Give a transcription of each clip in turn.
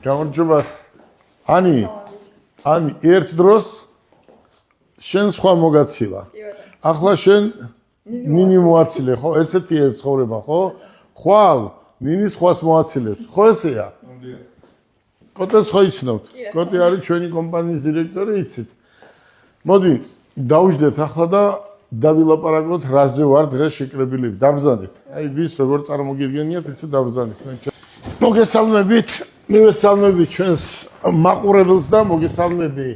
გამარჯობა. Ani ერთ დროს შენ სხვა მოგაცილა. ახლა შენ ნინი მოაცილე, ხო? ესეთია ცხოვრება, ხო? ხვალ ნინი სხვას მოაცილებს. ხო ესეა? კოტეს ხო იცნობთ? კოტე არის ჩვენი კომპანიის დირექტორი, იცით? მოდი, დავუჯდეთ ახლა და დავილაპარაკოთ, რაზე ვარ დღეს შეკრებილები. დაბრძანეთ. აი ვის როგორ წარმოგიდგენიათ, ისე დაბრძანეთ. მოგესალმებით. მივესალმები ჩვენს მაყურებელს და მოგესალმები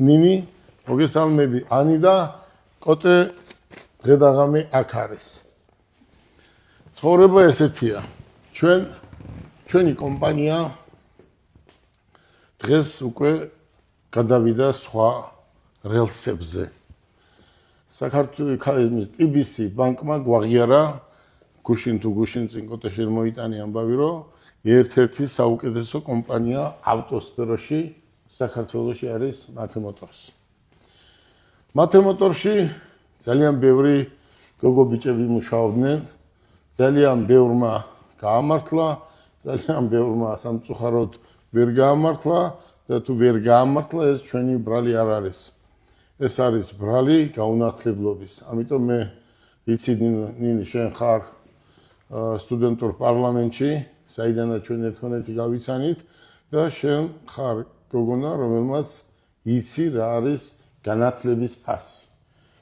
ნინი, მოგესალმები ანი და კოტე დღედაღამე აქ არის. ცხოვრება ესეთია. ჩვენი კომპანია დღეს უკვე გადავიდა სხვა რელსებზე. საქართველოს TBC ბანკმა გვაღიარა გუშინ თუ გუშინ წინ კოტე შემოიტანე ამბავი, რომ ერთ-ერთი საუკეთესო კომპანია ავტოსფეროში საქართველოში არის მათემოტორს. მათემოტორში ძალიან ბევრი გოგო ბიჭები მუშაობდნენ, ძალიან ბევრმა გაამართლა, ძალიან ბევრმა სამწუხაროდ ვერ გაამართლა და თუ ვერ გაამართლა ეს ჩვენი ბრალი არ არის. ეს არის ბრალი გაუნათლებლობის. ამიტომ მე იცი ნინი შენ ხარ სტუდენტურ პარლამენტში, საიდანაც ჩვენ ერთმანეთი გავიცანით და შენ ხარ გოგონა, რომელმაც იცი რა არის განათლების ფასი.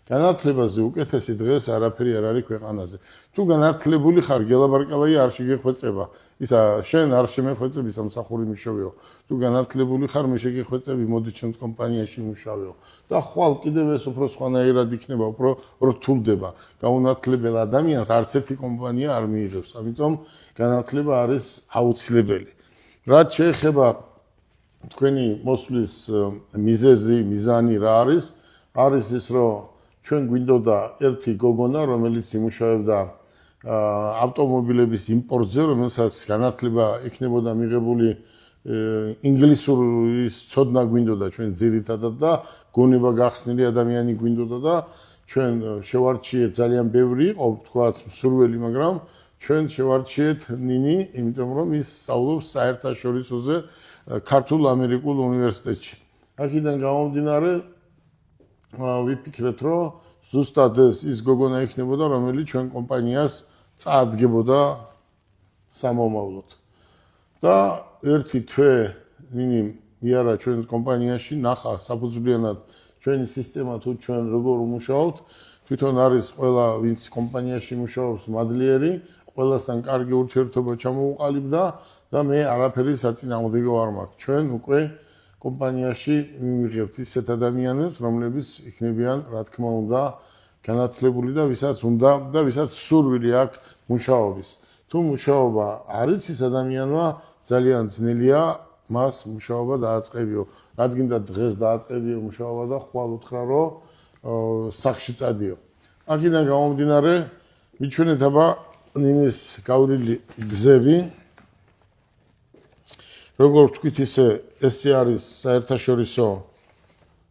განათლებაზე უკეთესი დღეს არაფერი არ არის ქვეყანაზე. თუ განათლებული ხარ, გელაბარკალაი არ შეგეხვეწება. ისა შენ არ შემეხვეწები სამსახური მუშავეო. თუ განათლებული ხარ, მე შეგეხვეწები, მოდი ჩემს კომპანიაში მუშავეო. და ხვალ კიდევ ეს უფრო სხვანაირად იქნება, უფრო რთულდება. გაუნათლებელ ადამიანს არც ერთი კომპანია არ მიიღებს. ამიტომ განათლება არის აუცილებელი. რაც შეეხება თქვენი მოსვლის მიზანი რა არის? არის ის, რომ ჩვენ გვინდოდა ერთი გოგონა, რომელიც იმუშავებდა ავტომობილების იმპორტზე, რომელსაც განათლება იქნებოდა მიღებული ინგლისურის ცოდნა გვინდოდა ჩვენ ძირითადად და გონება გახსნილი ადამიანი გვინდოდა და ჩვენ შევარჩიეთ ძალიან ბევრი იყო, თქვათ, მსურველი, მაგრამ ჩვენ შევარჩიეთ ნინი, იმიტომ რომ ის სწავლობს საერთაშორისოზე ქართულ-ამერიკულ უნივერსიტეტში. აქედან გამომდინარე ვიფიქრეთ, რომ ზუსტად ის გოგონა იქნებოდა, რომელიც ჩვენ კომპანიას წაადგებოდა სამომავლოდ. და ერთი თვე ნინი მიარა ჩვენს კომპანიაში, ნახა საფუძვლიანად ჩვენი სისტემა თუ ჩვენ როგორ ვმუშაობთ, თვითონ არის ყველა ვინც კომპანიაში მუშაობს მადლიერი, ყველასთან კარგი ურთიერთობა ჩამოუყალიბდა და მე არაფერი საწინააღმდეგო არ მაქვს. ჩვენ უკვე კომპანიაში მივიღებთ ისეთ ადამიანებს, რომლებიც იქნებიან, რა თქმა უნდა, განათლებული და ვისაც უნდა და ვისაც სურვილი აქვს მუშაობის. თუ მუშაობა არის ის ადამიანმა ძალიან ძნელია მას მუშაობა დააწყებიო. რადგან დღეს დააწყებიო მუშაობა და ხვალ უთხრა, რომ სახში წადიო. აქედან გამომდინარე, მიჩვენეთ აბა ნინის გავლილი გზები. როგორ ვთქვით ისე, ეს არის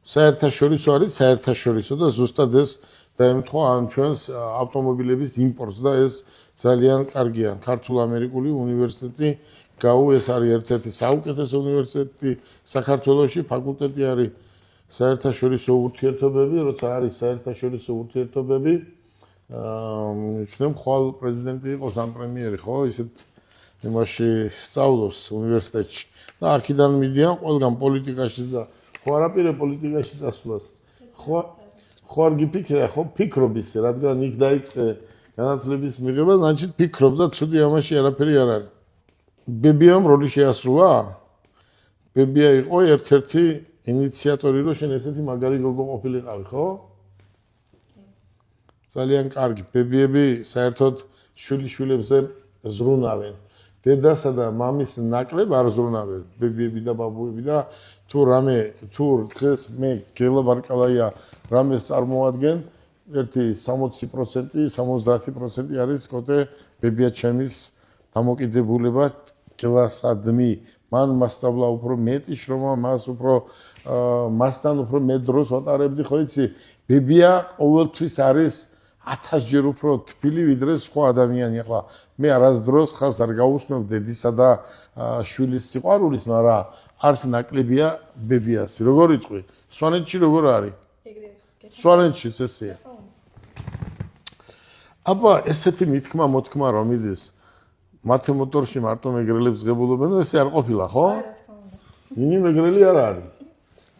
საერთაშორისო და ზუსტად ეს დაემთხვა ამ ჩვენს ავტომობილების იმპორტს და ეს ძალიან კარგია. ქართულ-ამერიკული უნივერსიტეტი გაუ ეს არის ერთ-ერთი საუკეთესო უნივერსიტეტი საქართველოში, ფაკულტეტი არის საერთაშორისო ურთიერთობები, როცა არის საერთაშორისო ურთიერთობები, იქნებ ხვალ პრეზიდენტი იყოს ან პრემიერი, ხო, ისეთ იმაში სწავლობს უნივერსიტეტში. და აქედან მიდიან ყველგან პოლიტიკაშიც და ხო არაპირე პოლიტიკაში წასვლას. ხო არ გიფიქრე, ხო ფიქრობ ისე, რადგან იქ დაიწყე განათლების მიღება, значит ფიქრობ და ცუდი ამაში არაფერი არ არის. ბებიამ როლი შეასრულა? ბებია იყო ერთ-ერთი ინიციატორი, რომ შენ ესეთი მაგარი გოგო ყოფილიყავი, ხო? ძალიან კარგი. ბებიები საერთოდ შვილიშვილებზე ზრუნავენ. დედასა და მამის ნაკლებ არ ზრუნავენ. ბებიები და ბაბუები და თუ დღეს მე გელაბარკალაია რამეს წარმოადგენ, ერთი 60%, 70% არის კოტე ბებია ჩემის დამოკიდებულება კლასადმი. მან მასწავლა უფრო მეტი შრომა, მასთან უფრო მეტ დროს ვატარებდი, ხო იცი? ბებია ყოველთვის არის 1000-ჯერ უფრო თბილი ვიდრე სხვა ადამიანი. ახლა მე არასდროს ხალხს არ გაუცნობ დედისა და შვილის სიყვარულის, მაგრამ არც ნაკლებია ბებიას. როგორ იტყვი? სვანეთში როგორ არის? სვანეთშიც ესეა. აბა ესეთი მithქმა მოთქმა რომ მიდის მათე მოტორში მარტო მეგრელებს ღებულობენ, ესე არ ყოფილა, ხო? ნინი მეგრელი არ არის.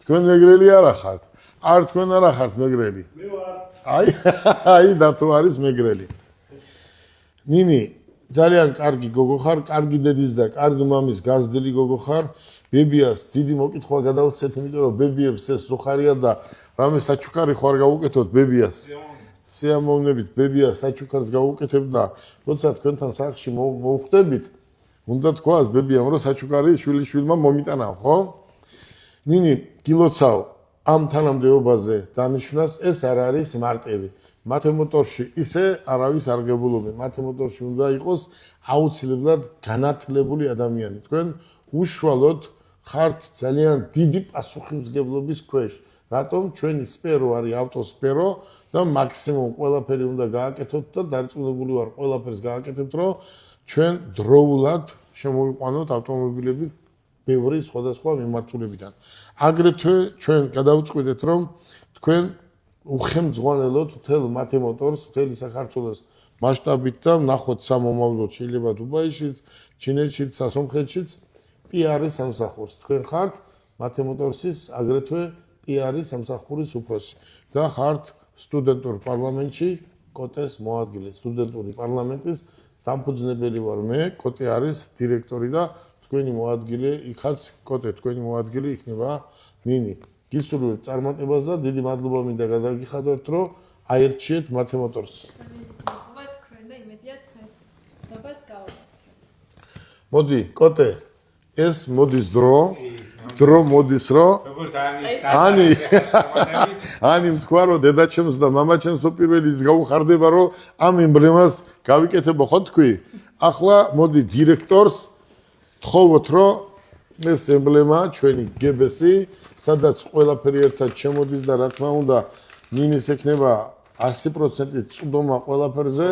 თქვენ მეგრელი არა ხართ. არ თქვენ არა ხართ მეგრელი. მე ვარ. აი დათო არის მეგრელი. ნინი ძალიან კარგი გოგო ხარ, კარგი დედის და კარგი მამის გაზრდილი გოგო ხარ. ბებიას დიდი მოკითხვა გადავცეთ, იმიტომ რომ ბებიებს ეს ზოხარია და რამე საჩუქარი ხო არ გაუკეთოთ ბებიას. სიამოვნებით ბებიას საჩუქარს გაუკეთებ და როცა თქვენთან სახლში მოვხვდებით, უნდა თქვას ბებიამ რომ საჩუქარი შვილიშვილმა მომიტანა, ხო? ნინი გილოცავ ამ თანამდებობაზე დანიშნას ეს არ არის მარტივი. მათე მოტორში ისე არავის არ გებულობენ. მათე მოტორში უნდა იყოს აუცილებლად განათლებული ადამიანი. თქვენ უშუალოდ ხართ ძალიან დიდი პასუხისმგებლობის ქვეშ. რატომ ჩვენი სფერო არის ავტოსფერო და მაქსიმუმ ყველაფერი უნდა გააკეთოთ და დარწმუნებული ვარ ყველაფერს გააკეთებთ, რომ ჩვენ დროულად შემოვიყვანოთ ავტომობილები ბევრი სხვადასხვა მიმართულებიდან. აგრეთვე ჩვენ გადავწყვიტეთ, რომ თქვენ უხელმძღვანელოთ მთელ მათე მოტორს, მთელი საქართველოს მასშტაბით და ნახოთ სამომავლოდ შეიძლება დუბაიშიც, ჩინეთშიც, სასონხეთშიც პიარის სამსახურს. თქვენ ხართ მათე მოტორსის აგრეთვე პიარის სამსახურის უფროსი და ხართ სტუდენტურ პარლამენტში კოტეს მოადგილე. სტუდენტური პარლამენტის დამფუძნებელი ვარ მე, კოტე არის დირექტორი და თქვენი მოადგილე იქაც კოტე, თქვენი მოადგილე იქნება ნინი. გისურვებთ წარმატებას და დიდი მადლობა მინდა გადაგიხადოთ, რომ აერჩიეთ მათე მოტორს. თქვენ და იმედია თქვენს დობას გავაკეთოთ. მოდი, კოტე, ეს მოდის დრო მოდის რომ ani თქვა რომ დედაჩემს და მამაჩემსო პირველი ის გაუხარდება რომ ამ ემბლემას გავიკეთებო ხო თქვი? ახლა მოდი დირექტორს თხოვოთ რომ ეს ემბლემა ჩვენი გებესი, სადაც ყველაფერი ერთად შემოდის და რა თქმა უნდა ნინის ექნება 100% წვდომა ყველაფერზე.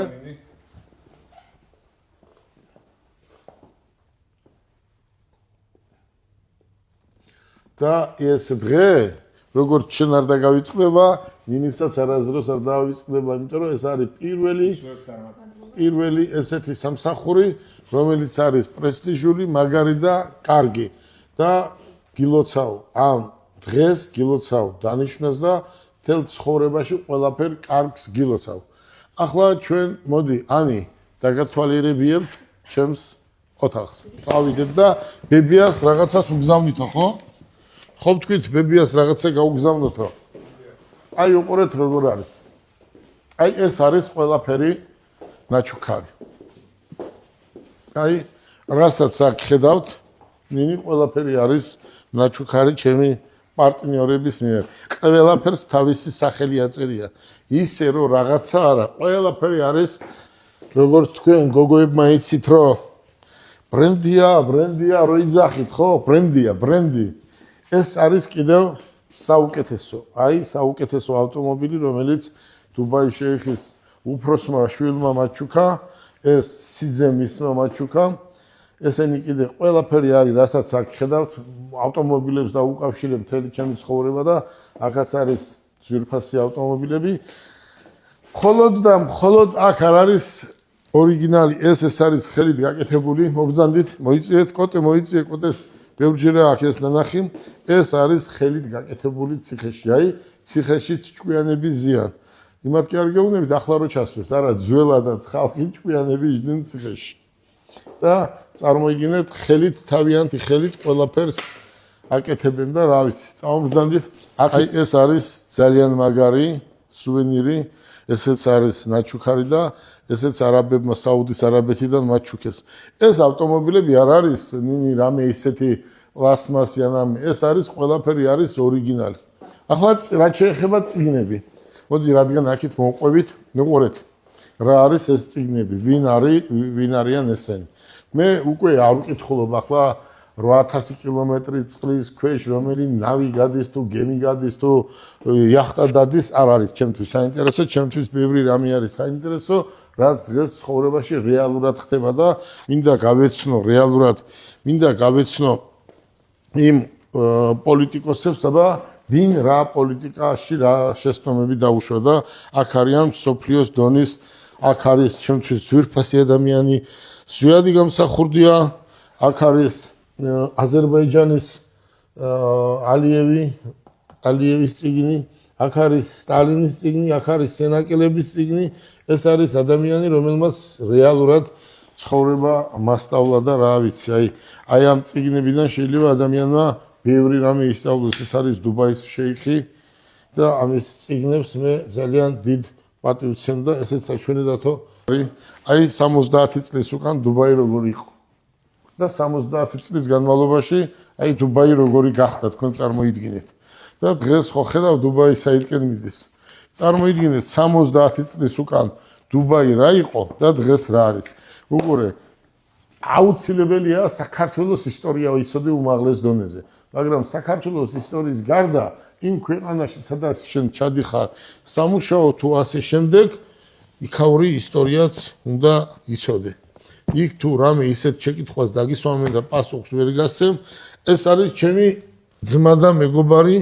და ეს დღე როგორც შენ არ დაგავიწყდება, ნინისაც არასდროს არ დავიწყდება, იმიტომ რომ ეს არის პირველი ესეთი სამსახური, რომელიც არის პრესტიჟული, მაგარი და კარგი. და გილოცავ ამ დღეს, გილოცავ დანიშნას და თელ ცხოვრებაში ყველაფერ კარგს გილოცავ. ახლა ჩვენ მოდი, ani დაგათვალიერებიებთ ჩემს ოთახს. წავიდეთ და ბებიას რაღაცას უგზავნითო, ხო? ხო თქვით ბებიას რაღაცა გაუგზავნოთო. აი უყურეთ როგორ არის. აი ეს არის ყველაფერი ნაჩუქარი. აი რასაც აქ ხედავთ, ნინი ყველაფერი არის ნაჩუქარი ჩემი პარტნიორების მიერ. ყველაფერს თავისი სახელი აწერია. ისე რომ რაღაცა არა, ყველაფერი არის როგორც თქვენ გოგოებმა იცით რომ ბრენდია რო იძახით, ხო? ბრენდი. ეს არის კიდევ საუკეთესო, საუკეთესო ავტომობილი, რომელიც დუბაის შეიხის უფროსმა შვილმა მაჩუქა, ეს სიძე მისმა მაჩუქა. ესენი კიდე ყველაფერი არის, რასაც აქ ხედავთ, ავტომობილებს დაუკავშირებ მთელი ჩემი ცხოვრება და აქაც არის ძვირფასი ავტომობილები. მხოლოდ აქ არ არის ორიგინალი, ეს არის ხელით გაკეთებული, მოგზანდით, მოიწიეთ კოტე, მოიწიე კოტეს ბევრჯერა აქ ეს ნანახი, ეს არის ხელით გაკეთებული ციხეში, ციხეშიც ჭკვიანები ზიან. იმათ კი არ გეუბნებით, ახლა რო ჩასვეს, არა ძველადად ხალხი ჭკვიანები იჯდნენ ციხეში. და წარმოიდგინეთ, ხელით თავიანთი ხელით ყველაფერს აკეთებენ და რა ვიცი, წამომბრძანდით, აი ეს არის ძალიან მაგარი სუვენირი, ესეც არის ნაჩუქარი და ესეც არაბებმა საუდის არაბეთიდან მაჩუქეს. ეს ავტომობილები არ არის ნინი რამე ისეთი პლასმასი ან ეს არის ყველაფერი არის ორიგინალი. ახლა რა შეეხება წიგნები. მოდი რადგან აქეთ მოვყვებით, მიყურეთ. რა არის ეს წიგნები? ვინ არიან ესენი? მე უკვე არ ვკითხულობ ახლა 8000 კილომეტრი წყლის ქვეშ რომელი ნავი გადის თუ გემი გადის თუ იახტა დადის არ არის ჩემთვის საინტერესო ჩემთვის ბევრი რამე არის საინტერესო რაც დღეს ცხოვრებაში რეალურად ხდება და მინდა გავეცნო იმ პოლიტიკოსებს აბა ვინ რა პოლიტიკაში რა შეცდომები დაუშვა და აქ არიან სოფლიოს დონის აქ არის ჩემთვის ძვირფასი ადამიანი ზვიადი გამსახურდია აქ არის აზერბაიჯანის ალიევის წიგნი აქ არის სტალინის წიგნი აქ არის სენაკელების წიგნი ეს არის ადამიანი რომელმაც რეალურად ცხოვრება მასწავლა და რა ვიცი აი ამ წიგნებიდან შეიძლება ადამიანმა ბევრი რამე ისწავლოს ეს არის დუბაის შეიხი და ამის წიგნებს მე ძალიან დიდ პატივს ვცემ და ესეც საჩვენებათო აი 70 წლის უკან დუბაი როგორი იყო და 70 წლის განმავლობაში აი დუბაი როგორი გახდა თქვენ წარმოიდგინეთ და დღეს ხო ხედავ დუბაი საერთოდ მიდის წარმოიდგინეთ 70 წლის უკან დუბაი რა იყო და დღეს რა არის უყურე აუცილებელია საქართველოს ისტორია ვიცოდე უმაღლეს დონეზე მაგრამ საქართველოს ისტორიის გარდა იმ ქვეყანაში სადაც შენ ჩადიხარ სამუშაო თუ ასე შემდეგ იქაური ისტორიაც უნდა იცოდე იქ თუ რამე ისეთ შეკითხვას დაგისვამენ და პასუხს ვერ გასცემ ეს არის ჩემი ძმა და მეგობარი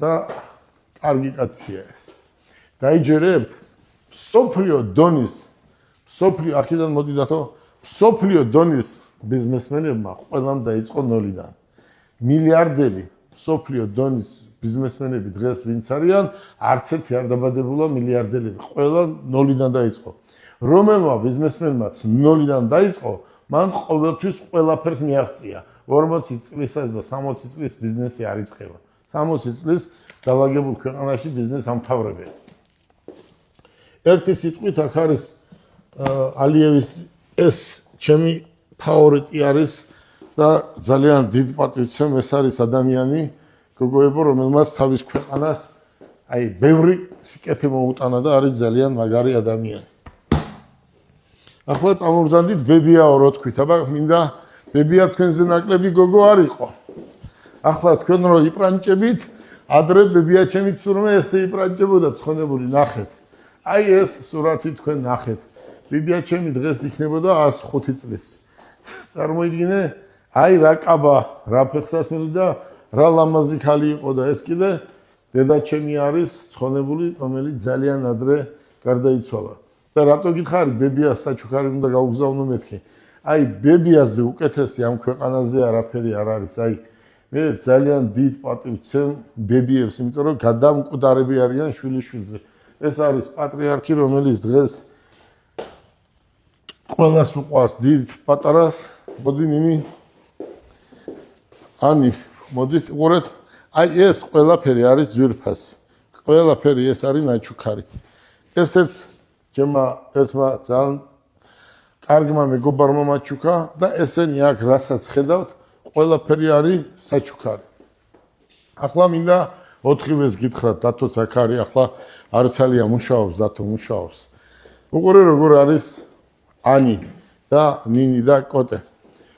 და კარგი კაცია ეს დაიჯერებთ სოფლიო დონის სოფლიო აქედან მოდიდათო სოფლიო დონის ბიზნესმენებმა ყველამ დაიწყო ნოლიდან მილიარდერი სოფლიო დონის ბიზნესმენები დღეს ვინც არიან არც ერთი არ დაბადებულა მილიარდელები ყველა ნოლიდან დაიწყო რომელმა ბიზნესმენმაც ნოლიდან დაიწყო მან ყოველთვის ყველაფერს მიაღწია 40 წლისა და 60 წლის ბიზნესი არ იწყება 60 წლის დაალაგებულ ქვეყანაში ბიზნეს ამთავრებენ ერთი სიტყვით აქ არის ალიევის ეს ჩემი ფავორიტი არის და ძალიან დიდ პატივს ვცემ ეს არის ადამიანი გოგოებო რომელმაც თავის ქვეყანას აი ბევრი სიკეთე მოუტანა და არის ძალიან მაგარი ადამიანი ახლა წამოვბრძანდით ბებიაო რო თქვით აბა მინდა ბებია თქვენზე ნაკლები გოგო არ იყო ახლა თქვენ რო იპრანჭებით ადრე ბებია ჩემი ცურმე ესე იპრანჭებოდა ცხონებული ნახეთ აი ეს სურათი თქვენ ნახეთ ბებია ჩემი დღეს იქნებოდა 105 წლის წარმოიდგინე აი რა კაბა რა ფეხსასმელი და რა ლამაზი ქალი იყო და ეს კიდე დედა ჩემი არის ცხონებული რომელიც ძალიან ადრე გარდაიცვალა და რატო გითხარ ბებია საჩუქარი უნდა გაუგზავნო მეთქი აი ბებიაზე უკეთესი ამ ქვეყანაზე არაფერი არ არის აი მე ძალიან დიდ პატივს ვცემ ბებიებს იმიტომ რომ გადამკვდარები არიან შვილიშვილზე ეს არის პატრიარქი რომელიც დღეს ყველას უყვარს დიდ პატარას მოდი ნინი ანი მოდით უყურეთ აი ეს ყველაფერი არის ძვირფასი ყველაფერი ეს არის ნაჩუქარი ესეც ჩემმა ერთმა ძალიან კარგმა მეგობარმა მაჩუქა და ესენი აქ რასაც ხედავთ ყველაფერი არის საჩუქარი ახლა მინდა 4-ვეს გითხრათ დათოც აქ არის ახლა არცალია მუშაობს დათო მუშაობს უყურე როგორ არის ანი და ნინი და კოტე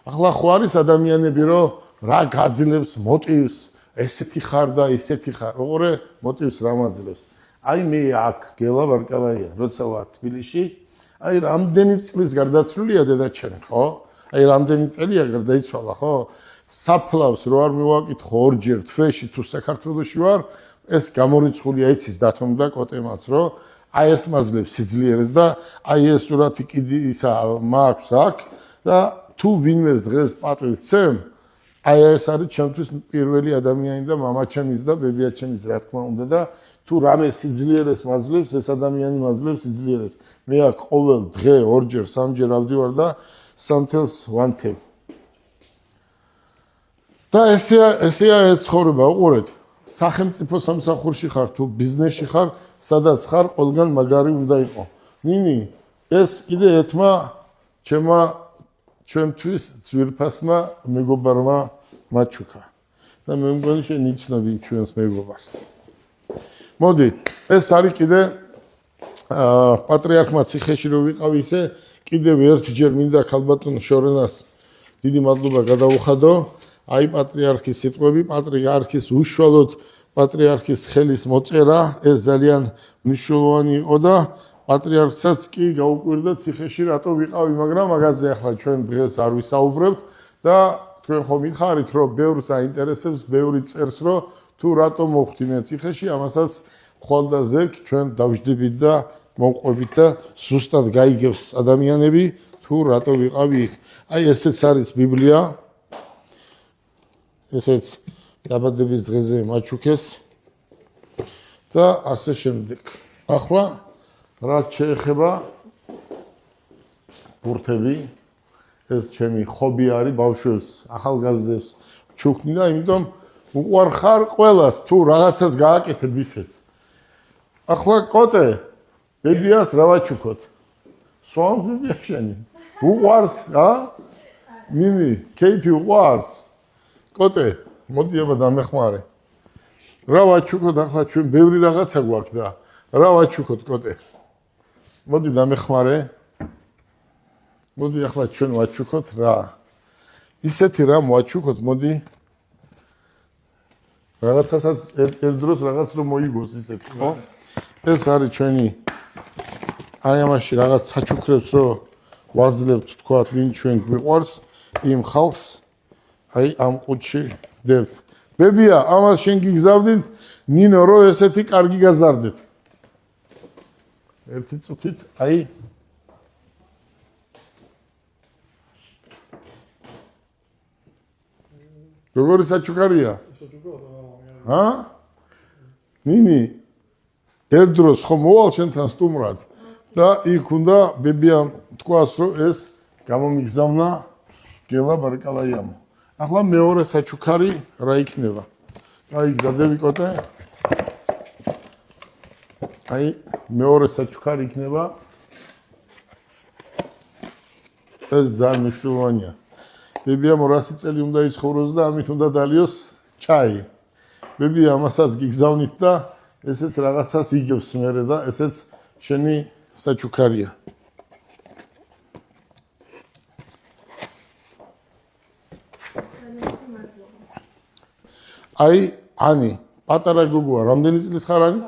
ახლა ხო არის ადამიანები რომ რა გაძლევს მოტივს ესეთი ხარ და ისეთი ხარ უყურე მოტივს რა მაძლევს აი მე აქ გელა ვარკალაია როცა ვარ თბილისში აი რამდენი წლის გარდაცვლილია დედაჩემი ხო აი რამდენი წელია გარდაიცვალა ხო საფლავს რო არ მივაკითხო ორჯერ თვეში თუ საქართველოში ვარ ეს გამორიცხულია იცის დათომ და კოტემაც რომ აი ეს მაძლევს სიძლიერეს და აი ეს სურათი კიდე ისა მაქვს აქ და თუ ვინმეს დღეს პატივს ვცემ აი ეს არის ჩემთვის პირველი ადამიანი და მამაჩემის და ბებიაჩემის რა თქმა უნდა და თუ რამე სიძლიერეს მაძლევს ეს ადამიანი მაძლევს სიძლიერეს მე აქ ყოველ დღე ორჯერ სამჯერ ავდივარ და სამთელს ვანთებ და ესეა ეს ცხოვრება უყურეთ სახელმწიფო სამსახურში ხარ თუ ბიზნესში ხარ სადაც ხარ ყველგან მაგარი უნდა იყო ნინი ეს კიდე ერთმა ჩემთვის ძვირფასმა მეგობარმა მაჩუქა და მე მგონი შენ იცნობ ჩვენს მეგობარს მოდი ეს არის კიდე პატრიარქმა ციხეში რო ვიყავი ისე კიდევ ერთჯერ მინდა ქალბატონ შორენას დიდი მადლობა გადავუხადო. აი პატრიარქის სიტყვები, პატრიარქის უშუალოდ პატრიარქის ხელის მოწერა, ეს ძალიან მნიშვნელოვანი იყო და პატრიარქსაც კი გაუკვირდა ციხეში რატო ვიყავი, მაგრამ მაგაზე ახლა ჩვენ დღეს არ ვისაუბრებთ და თქვენ ხომ მითხარით, რომ ბევრს აინტერესებს, ბევრი წერს, რომ თუ რატო მოვხვდი მე ციხეში, ამასაც ხვალდაზექ ჩვენ დავждებით და მოვყვებით და ზუსტად გაიგებს ადამიანები თუ რატო ვიყავი იქ. აი ესეც არის ბიბლია. ესეც დაბადების დღეზე მაჩუქეს და ასე შემდეგ. ახლა რაც შეეხება ბურთები, ეს ჩემი ხობი არის ბავშვებს, ახალგაზრდებს ჩუქნი და იმიტომ უყვარხარ ყველას თუ რაღაცას გააკეთებ ისეც. ახლა კოტე ბებიას რა ვაჩუქოთ? სვამს ბებია შენი. უყვარს, მინი, კეიფი უყვარს. კოტე, მოდი აბა დამეხმარე. რა ვაჩუქოთ ახლა ჩვენ ბევრი რაღაცა გვაქვს და რა ვაჩუქოთ კოტე? მოდი დამეხმარე. მოდი ახლა ჩვენ ვაჩუქოთ რა. ისეთი რა მოვაჩუქოთ, მოდი. რაღაცასაც ერთ დროს რაღაც რომ მოიგოს ისეთი, ხო? ეს არის ჩვენი აი ამაში რაღაც საჩუქრებს რომ ვაძლევთ, თქვათ, ვინ ჩვენ გვიყვარს, იმ ხალხს აი ამ ყუთში დებთ. ბებია, ამას შენ გიგზავნით, ნინო, რომ ესეთი კარგი გაზარდეთ. ერთი წუთით, აი როგორი საჩუქარია? ნინი, ერთ დროს ხომ მოვალ შენთან სტუმრად და იქ უნდა ბებიამ თქვას, რომ ეს გამომიგზავნა გელა ბარკალაიამ. ახლა მეორე საჩუქარი რა იქნება? აი, გადავი კოტე. აი, მეორე საჩუქარი იქნება. ეს ძალიან მნიშვნელოვანია. ბებიამ 200 წელი უნდა იცხოვროს და ამით უნდა დალიოს ჩაი. ბებია ამასაც გიგზავნით და ესეც რაღაცას იგებს მერე და ესეც შენი საჩუქარია. აი, ანი, პატარა გოგოა, რამდენი წლის ხარ ანი?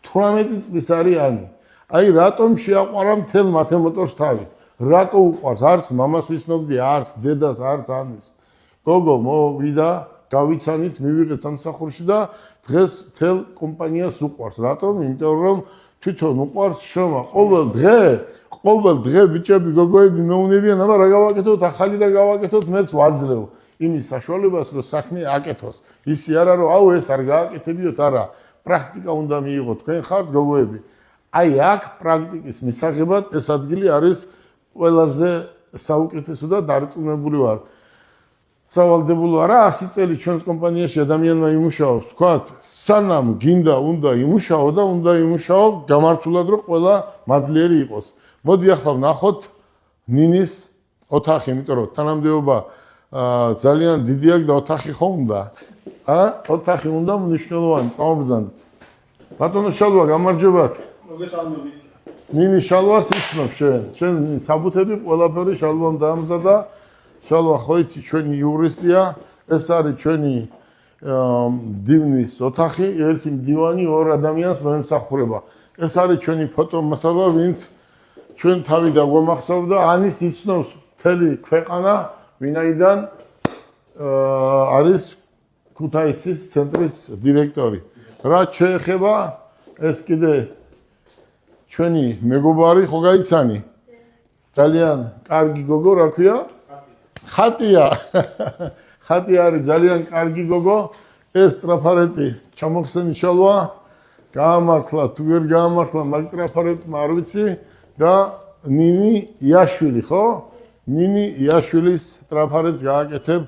18 წლის არის ანი. აი, რატომ შეაყვარა მთელ მათემატორს თავი? რატო უყვარს? არც მამას ვიცნობდი, არც დედას, არც ანის. გოგო მოვიდა, გავიცანით, მივიღეთ სამსახურში და დღეს მთელ კომპანიას უყვარს. რატომ? იმიტომ რომ თვითონ უყვარს შრომა. ყოველ დღე ბიჭები, გოგოები მეუნებიან, აბა რა გავაკეთოთ, ახალი რა გავაკეთოთ, მეც ვაძლევ იმის საშუალებას, რომ საქმე აკეთოს. ისი არა, რომ აუ ეს არ გააკეთებიოთ, არა. პრაქტიკა უნდა მიიღოთ. თქვენ ხართ გოგოები. აი აქ პრაქტიკის მისაღებად ეს ადგილი არის ყველაზე საუკეთესო და დარწმუნებული ვარ. სავალდებულო არა 100 წელი ჩვენს კომპანიაში ადამიანმა იმუშაოს, თქვათ, სანამ გინდა უნდა იმუშაო და უნდა იმუშაო გამართულად, რომ ყველა მადლიერი იყოს. მოდი ახლა ვნახოთ ნინის ოთახი, იმიტომ რომ თანამდებობა ძალიან დიდი აქვს და ოთახი ხო უნდა? ოთახი უნდა მნიშვნელოვანი, წამობრძანდით. ბატონო შალვა, გამარჯობათ. მოგესალმებით. ნინი შალვას იცნობ შენ. შენ საბუთები ყველაფერი შალვამ დაამზადა. შალვა ხო იცი ჩვენი იურისტია, ეს არის ჩვენი დივნის ოთახი, ერთი მდივანი, ორ ადამიანს მოემსახურება. ეს არის ჩვენი ფოტომასალა, ვინც ჩვენ თავი დაგვამახსოვდა, ანის იცნობს მთელი ქვეყანა, ვინაიდან არის ქუთაისის ცენტრის დირექტორი. რაც შეეხება ეს კიდე ჩვენი მეგობარი ხო გაიცანი? ძალიან კარგი გოგო, რა ქვია? ხატია. ხატი არის ძალიან კარგი გოგო. ეს ტრაფარეტი ჩამოხსენი შალვა. გაამართლა, თუ ვერ გაამართლა, მაგ ტრაფარეტმა არ ვიცი და ნინი იაშვილი, ხო? ნინი იაშვილის ტრაფარეტს გააკეთებ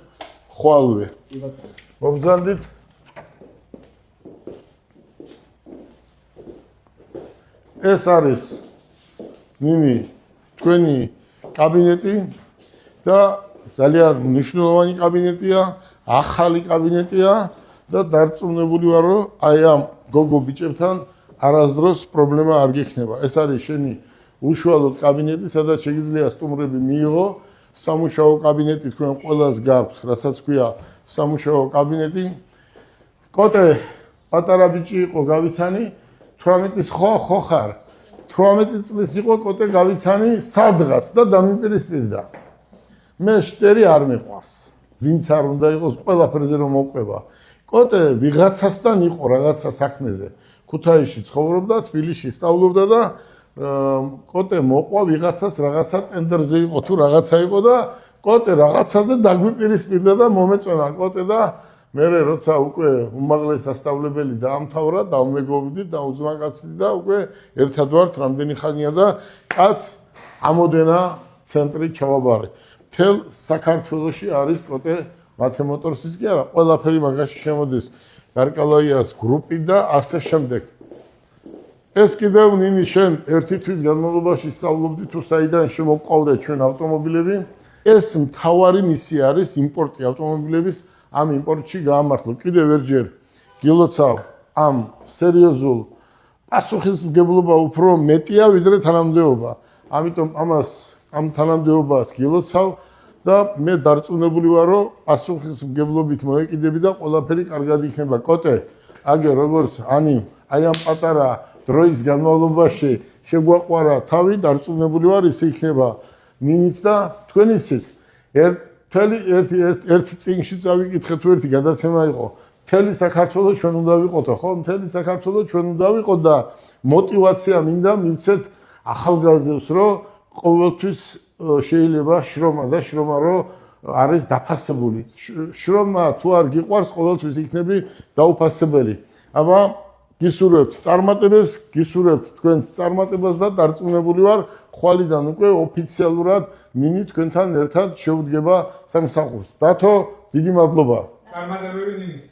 ხვალვე. მოგძანდით? ეს არის ნინი თქვენი კაბინეტი და ძალიან მნიშვნელოვანი კაბინეტია, ახალი კაბინეტია და დარწმუნებული ვარ, რომ აი ამ გოგო ბიჭებთან არასდროს პრობლემა არ გექნება. ეს არის შენი უშუალოდ კაბინეტი, სადაც შეიძლება სტუმრები მიიღო სამუშაო კაბინეტი თქვენ ყველას გაქვთ, რასაც ქვია სამუშაო კაბინეტი. კოტე პატარა ბიჭი იყო გავიცანი 18-ის ხო ხარ 18 წლის იყო კოტე გავიცანი სადღაც და დამიპირისპირდა მე შტერი არ მიყვარს ვინც არ უნდა იყოს ყველაფერზე რომ მოყვება კოტე ვიღაცასთან იყო რაღაცა საქმეზე ქუთაისში ცხოვრობდა თბილისში სწავლობდა და კოტე მოყვა ვიღაცას რაღაცა ტენდერზე იყო თუ რაღაცა იყო და კოტე რაღაცაზე დაგვიპირისპირდა და მომეწონა კოტე და მე როცა უკვე უმაღლესი სასწავლებელი დაამთავრა, დავმეგობრდი, დაუძმაკაცდი და უკვე ერთად ვართ რამდენი ხანია და კაც ამოდენა ცენტრი ჩავაბარე. მთელ საქართველოში არის კოტე მათემოტორსის კი არა, ყველაფერი მაგაში შემოდის გარკალაიას გრუპი და ასე შემდეგ. ეს კიდევ ნინი შენ ერთი თვის განმავლობაში სწავლობდი თუ საიდან შემოყავდა ჩვენ ავტომობილები. ეს მთავარი მისია არის იმპორტი ავტომობილების ამ იმპორტში გაამართლო. კიდევ ერჯერ გილოცავ ამ სერიოზულ პასუხისმგებლობა უფრო მეტია ვიდრე თანამდებობა. ამიტომ ამ თანამდებობას გილოცავ და მე დარწმუნებული ვარ, რომ პასუხისმგებლობით მოეკიდები და ყველაფერი კარგად იქნება. კოტე, აგე როგორც აი ამ პატარა დროის განმავლობაში შეგვაყვარა თავი, დარწმუნებული ვარ, ისე იქნება ნინიც და თქვენიცით. ერთი წინში წავიკითხე თუ ერთი გადაცემა იყო მთელი საქართველოს ჩვენ უნდა ვიყოთო ხო მთელი საქართველოს ჩვენ უნდა ვიყოთ და мотивация მინდა მივცეთ ახალგაზრდებს რომ ყოველთვის შეიძლება შრომა და შრომა რომ არის დაფასებული შრომა თუ არ გიყვარს ყოველთვის იქნები დაუფასებელი აბა გისურვებთ წარმატებებს გისურვებთ თქვენს წარმატებას და დარწმუნებული ვარ ხვალიდან უკვე ოფიციალურად ნინი თქვენთან ერთად შევდგება სამსახურს. დათო, დიდი მადლობა. წარმატებები ნინის.